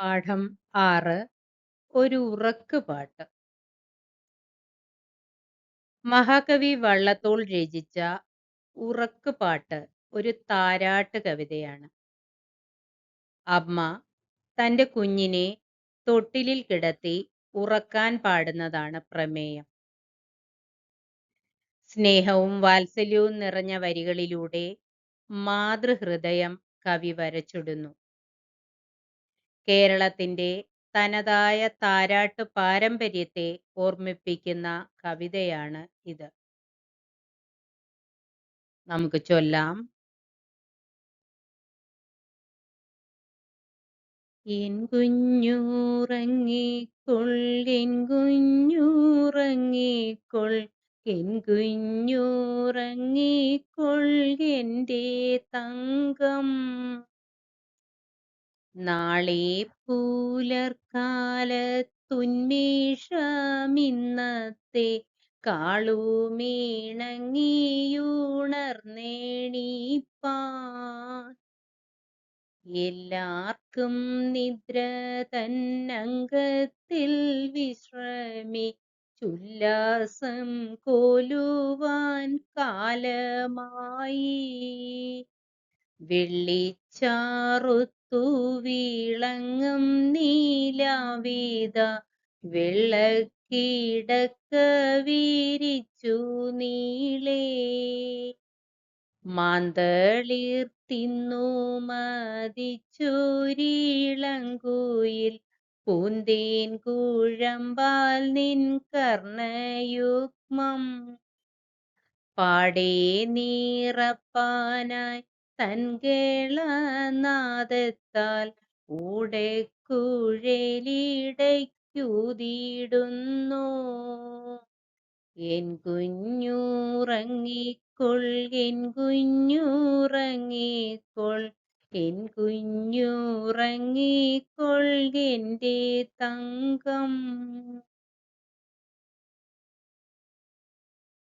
പാഠം 6 ഒരു ഉറക്ക് പാട്ട്. മഹാകവി വള്ളത്തോൾ രചിച്ച ഉറക്ക് പാട്ട് ഒരു താരാട്ട് കവിതയാണ്. അമ്മ തന്റെ കുഞ്ഞിനെ തൊട്ടിലിൽ കിടത്തി ഉറക്കാൻ പാടുന്നതാണ് പ്രമേയം. സ്നേഹവും വാത്സല്യവും നിറഞ്ഞ വരികളിലൂടെ മാതൃഹൃദയം കവി വരച്ചിടുന്നു. കേരളത്തിന്റെ തനതായ താരാട്ട് പാരമ്പര്യത്തെ ഓർമ്മിപ്പിക്കുന്ന കവിതയാണ് ഇത്. നമുക്ക് ചൊല്ലാം. എൻ കുഞ്ഞുറങ്ങിക്കൊൾ, എൻ കുഞ്ഞുറങ്ങിക്കൊൾ, എൻ കുഞ്ഞുറങ്ങിക്കൊൾ, എൻ്റെ തങ്കം. നാളെ പൂലർക്കാലത്തുന്മേഷമിന്നത്തെ കാളുമീണങ്ങിയുണർന്നേണീപ്പാൻ. എല്ലാവർക്കും നിദ്ര തന്നംഗത്തിൽ വിശ്രമിച്ചുല്ലാസം കോലുവാൻ കാലമായി. വെള്ളിച്ചാറുത്തു വിളങ്ങും നീലാവിത വെള്ളക്കിടക്ക വിരിച്ചു നീളേ. മാന്തളിർത്തിന്നു മതിച്ചൊരിളങ്കുയിൽ പൂന്തേൻ കുഴമ്പാൽ നിൻ കർണയുഗ്മം. പാടെ നീറപ്പാനായി തൻഗളനാദത്താൽ ഊടക്കുഴലിടയ്ക്കുതിടുന്നു. എൻ കുഞ്ഞുറങ്ങിക്കൊൾ, എൻ കുഞ്ഞുറങ്ങിക്കൊൾ, എൻ കുഞ്ഞുറങ്ങിക്കൊൾ, എൻ്റെ തങ്കം.